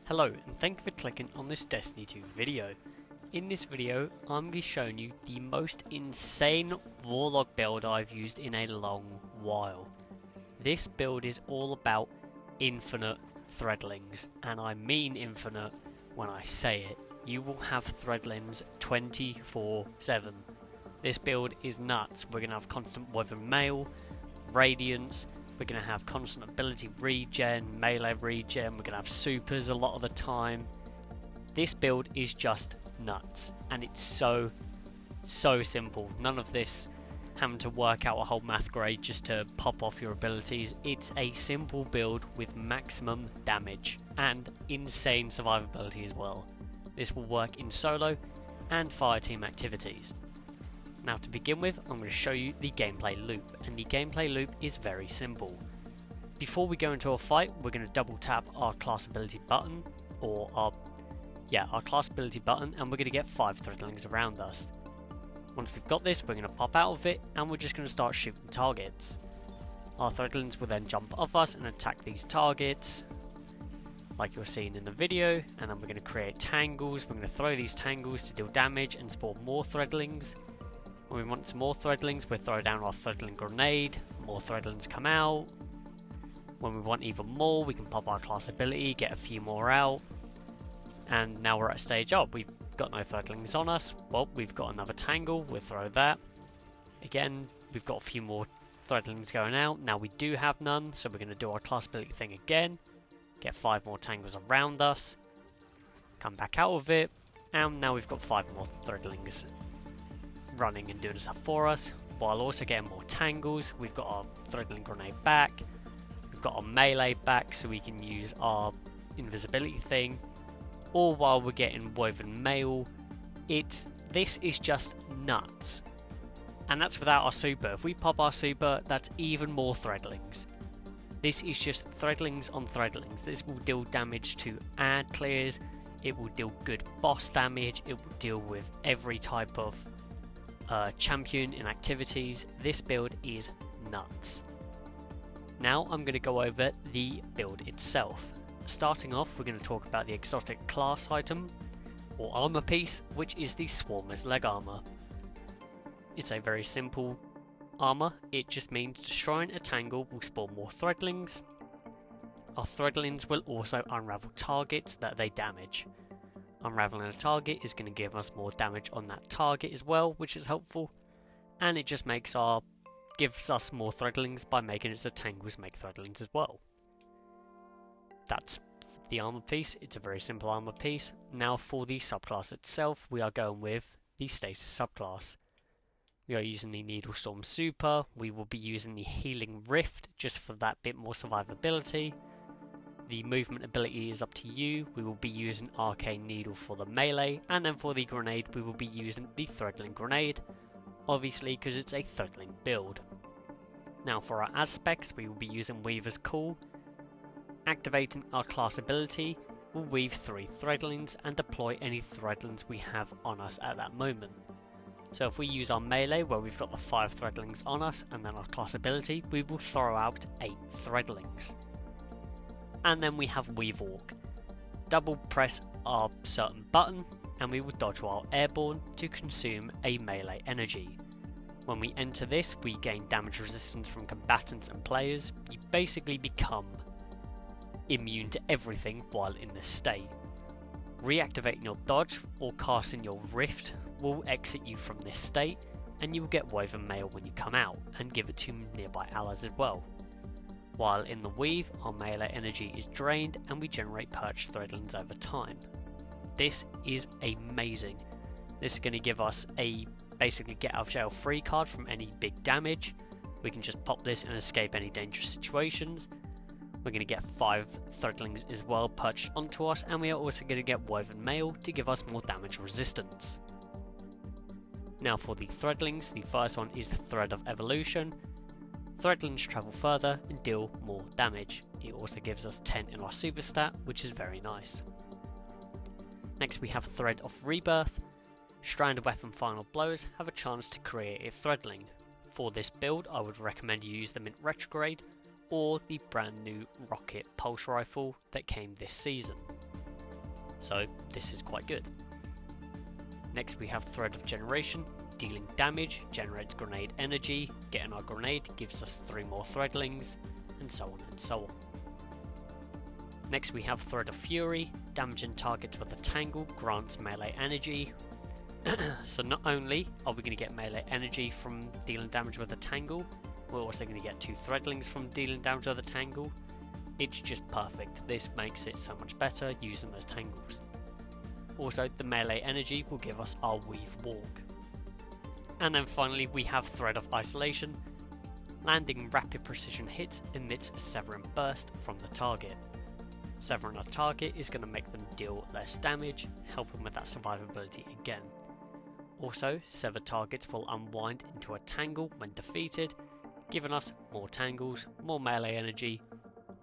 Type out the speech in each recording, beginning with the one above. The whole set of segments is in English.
Hello and thank you for clicking on this Destiny 2 video. In this video I'm going to be showing you the most insane Warlock build I've used in a long while. This build is all about infinite Threadlings, and I mean infinite when I say it. You will have Threadlings 24/7. This build is nuts. We're going to have constant weapon mail, radiance, we're going to have constant ability regen, melee regen, we're going to have supers a lot of the time. This build is just nuts, and it's so simple. None of this having to work out a whole math grade just to pop off your abilities. It's a simple build with maximum damage and insane survivability as well. This will work in solo and fireteam activities. Now to begin with, I'm going to show you the gameplay loop, and the gameplay loop is very simple. Before we go into a fight, we're going to double tap our class ability button, or our class ability button, and we're going to get 5 Threadlings around us. Once we've got this, we're going to pop out of it, and we're just going to start shooting targets. Our Threadlings will then jump off us and attack these targets, like you're seeing in the video, and then we're going to create tangles. We're going to throw these tangles to deal damage and spawn more Threadlings. When we want some more Threadlings, we'll throw down our Threadling grenade, more Threadlings come out. When we want even more, we can pop our class ability, get a few more out. And now we're at stage up. We've got no Threadlings on us. Well, we've got another tangle, we'll throw that. Again, we've got a few more Threadlings going out. Now we do have none, so we're going to do our class ability thing again. Get 5 more tangles around us. Come back out of it. And now we've got 5 more Threadlings running and doing stuff for us, while also getting more tangles. We've got our Threadling grenade back, we've got our melee back so we can use our invisibility thing, all while we're getting woven mail. This is just nuts, and that's without our super. If we pop our super, that's even more Threadlings. This is just Threadlings on Threadlings. This will deal damage to ad clears, it will deal good boss damage, it will deal with every type of champion in activities. This build is nuts. Now I'm going to go over the build itself. Starting off, we're going to talk about the exotic class item or armor piece, which is the Swarmer's leg armor. It's a very simple armor. It just means destroying a tangle will spawn more Threadlings. Our Threadlings will also unravel targets that they damage. Unraveling a target is going to give us more damage on that target as well, which is helpful, and it just gives us more Threadlings by making it so tangles make Threadlings as well. That's the armor piece. It's a very simple armor piece. Now for the subclass itself, we are going with the stasis subclass. We are using the Needlestorm super. We will be using the healing rift just for that bit more survivability. The movement ability is up to you. We will be using Arcane Needle for the melee, and then for the grenade we will be using the Threadling grenade, obviously because it's a Threadling build. Now for our aspects, we will be using Weaver's Call. Activating our class ability, we'll weave 3 Threadlings and deploy any Threadlings we have on us at that moment. So if we use our melee where we've got the 5 Threadlings on us and then our class ability, we will throw out 8 Threadlings. And then we have Weave Walk. Double press our certain button and we will dodge while airborne to consume a melee energy. When we enter this, we gain damage resistance from combatants and players. You basically become immune to everything while in this state. Reactivating your dodge or casting your rift will exit you from this state, and you will get woven mail when you come out and give it to nearby allies as well. While in the weave, our melee energy is drained and we generate perched Threadlings over time. This is amazing. This is going to give us a basically get out of jail free card from any big damage. We can just pop this and escape any dangerous situations. We're going to get 5 Threadlings as well perched onto us, and we are also going to get woven mail to give us more damage resistance. Now for the Threadlings, the first one is the Thread of Evolution. Threadlings travel further and deal more damage. It also gives us 10 in our super stat, which is very nice. Next we have Thread of Rebirth. Stranded weapon final blows have a chance to create a Threadling. For this build, I would recommend you use them in retrograde or the brand new rocket pulse rifle that came this season. so this is quite good. Next we have Thread of Generation, dealing damage, generates grenade energy, getting our grenade gives us 3 more threadlings, and so on and so on. Next we have Thread of Fury, damaging targets with a tangle grants melee energy. So not only are we going to get melee energy from dealing damage with a tangle, we're also going to get 2 threadlings from dealing damage with a tangle. It's just perfect. This makes it so much better using those tangles. Also, the melee energy will give us our Weave Walk. And then finally we have Thread of Isolation. Landing rapid precision hits emits a severing burst from the target. Severing a target is going to make them deal less damage, helping with that survivability again. Also, severed targets will unwind into a tangle when defeated, giving us more tangles, more melee energy,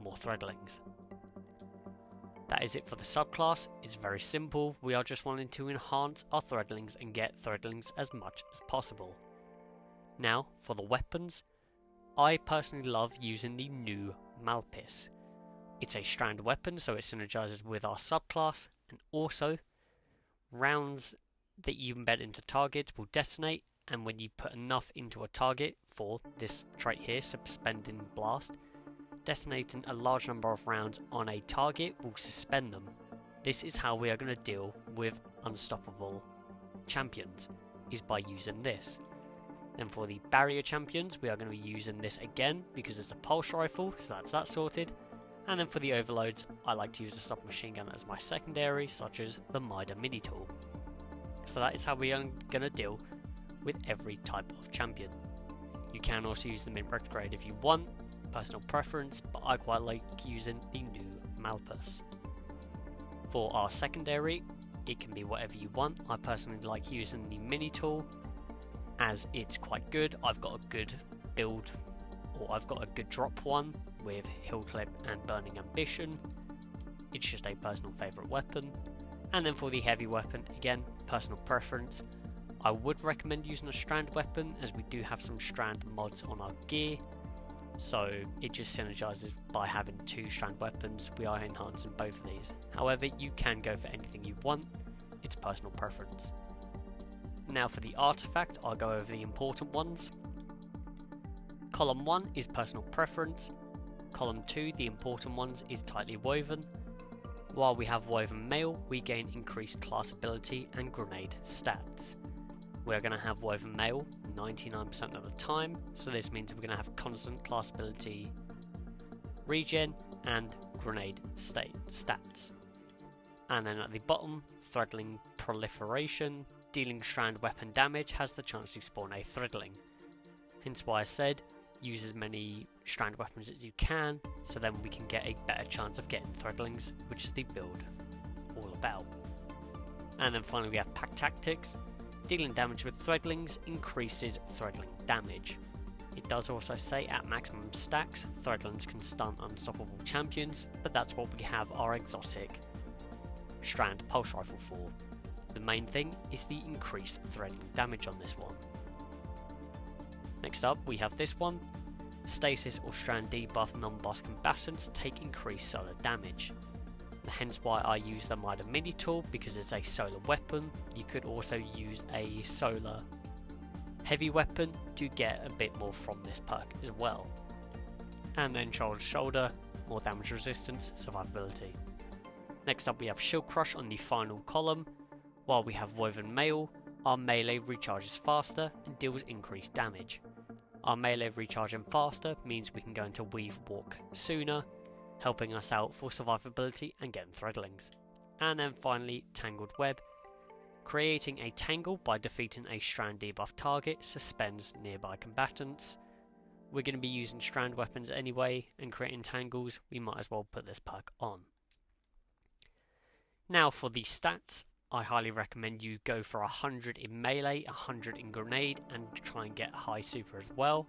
more threadlings. That is it for the subclass. It's very simple. We are just wanting to enhance our threadlings and get threadlings as much as possible. Now, for the weapons, I personally love using the new MELTS. It's a strand weapon, so it synergizes with our subclass, and also rounds that you embed into targets will detonate, and when you put enough into a target for this trait here, Suspending Blast, detonating a large number of rounds on a target will suspend them. This is how we are going to deal with unstoppable champions, is by using this. And for the barrier champions, we are going to be using this again because it's a pulse rifle, so that's that sorted. And then for the overloads, I like to use a submachine gun as my secondary, such as the Mida mini tool. So that is how we are going to deal with every type of champion. You can also use them in retrograde if you want, personal preference, but I quite like using the new MELTS. For our secondary, it can be whatever you want. I personally like using the mini tool as it's quite good. I've got a good build, or I've got a good drop one with Hill Clip and Burning Ambition. It's just a personal favourite weapon. And then for the heavy weapon, again, personal preference. I would recommend using a strand weapon as we do have some strand mods on our gear. So it just synergizes by having 2 strand weapons. We are enhancing both of these. However, you can go for anything you want. It's personal preference. Now for the artifact, I'll go over the important ones. Column 1 is personal preference. Column 2, the important ones, is tightly woven. While we have woven mail, we gain increased class ability and grenade stats. We're going to have woven mail 99% of the time, so this means we're going to have constant class ability regen and grenade stats. And then at the bottom, Threadling Proliferation, dealing strand weapon damage, has the chance to spawn a Threadling. Hence why I said use as many strand weapons as you can, so then we can get a better chance of getting Threadlings, which is the build all about. And then finally we have Pack Tactics. Dealing damage with Threadlings increases Threadling damage. It does also say at maximum stacks, Threadlings can stun unstoppable champions, but that's what we have our exotic strand pulse rifle for. The main thing is the increased Threadling damage on this one. Next up we have this one. Stasis or strand debuff non-boss combatants take increased solar damage. Hence why I use the Mida mini tool, because it's a solar weapon. You could also use a solar heavy weapon to get a bit more from this perk as well. And then shoulder to shoulder, more damage resistance, survivability. Next up we have Shield Crush on the final column. While we have Woven Mail, our melee recharges faster and deals increased damage. Our melee recharging faster means we can go into Weave Walk sooner, helping us out for survivability and getting Threadlings. And then finally, Tangled Web. Creating a tangle by defeating a strand debuff target suspends nearby combatants. We're going to be using strand weapons anyway, and creating tangles, we might as well put this perk on. Now for the stats, I highly recommend you go for 100 in melee, 100 in grenade, and try and get high super as well.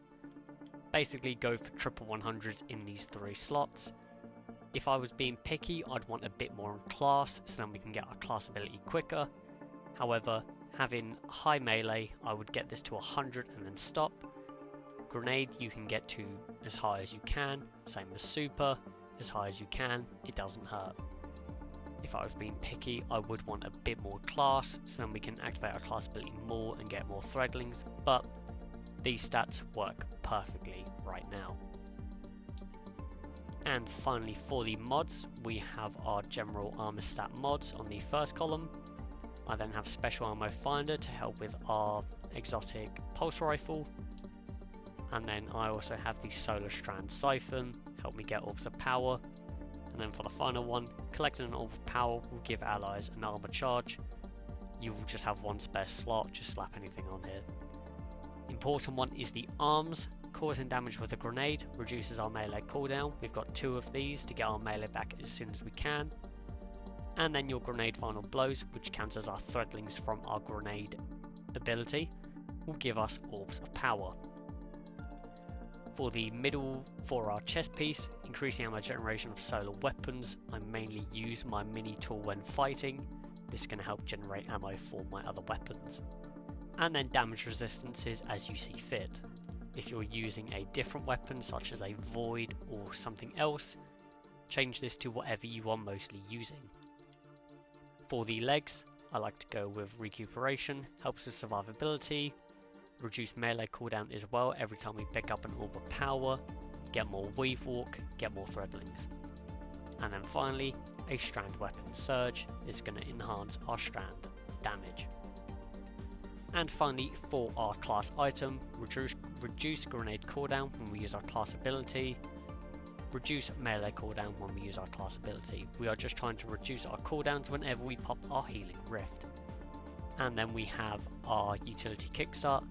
Basically go for triple 100s in these 3 slots. If I was being picky, I'd want a bit more on class, so then we can get our class ability quicker. However, having high melee, I would get this to 100 and then stop. Grenade you can get to as high as you can, same as super, as high as you can, it doesn't hurt. If I was being picky, I would want a bit more class, so then we can activate our class ability more and get more threadlings, but these stats work perfectly right now. And finally, for the mods, we have our general armor stat mods on the first column. I then have special ammo finder to help with our exotic pulse rifle, and then I also have the solar strand siphon, help me get orbs of power. And then for the final one, collecting an orb of power will give allies an armor charge. You will just have one spare slot, just slap anything on here. Important one is the arms. Causing damage with a grenade reduces our melee cooldown. We've got 2 of these to get our melee back as soon as we can. And then your grenade final blows, which counts as our threadlings from our grenade ability, will give us orbs of power. For the middle, for our chest piece, increasing ammo generation of solar weapons, I mainly use my mini tool when fighting. This is going to help generate ammo for my other weapons. And then damage resistances as you see fit. If you're using a different weapon such as a void or something else, change this to whatever you are mostly using. For the legs, I like to go with recuperation, helps with survivability, reduce melee cooldown as well every time we pick up an orb of power, get more weave walk, get more threadlings. And then finally, a strand weapon surge is going to enhance our strand damage. And finally, for our class item, reduce grenade cooldown when we use our class ability, reduce melee cooldown when we use our class ability. We are just trying to reduce our cooldowns whenever we pop our healing rift. And then we have our utility kickstart.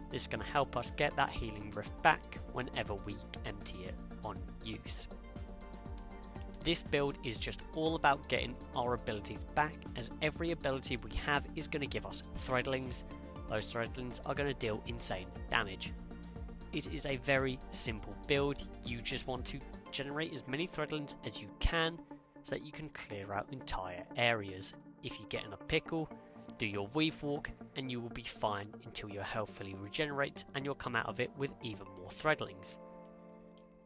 This is going to help us get that healing rift back whenever we empty it on use. This build is just all about getting our abilities back, as every ability we have is going to give us threadlings. Those threadlings are going to deal insane damage. It is a very simple build. You just want to generate as many threadlings as you can so that you can clear out entire areas. If you get in a pickle, do your weave walk and you will be fine until your health fully regenerates and you'll come out of it with even more threadlings.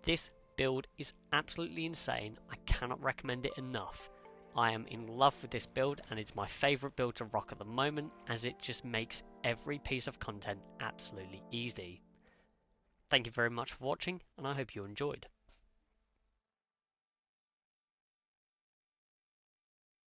This build is absolutely insane. I cannot recommend it enough. I am in love with this build and it's my favourite build to rock at the moment, as it just makes every piece of content absolutely easy. Thank you very much for watching, and I hope you enjoyed.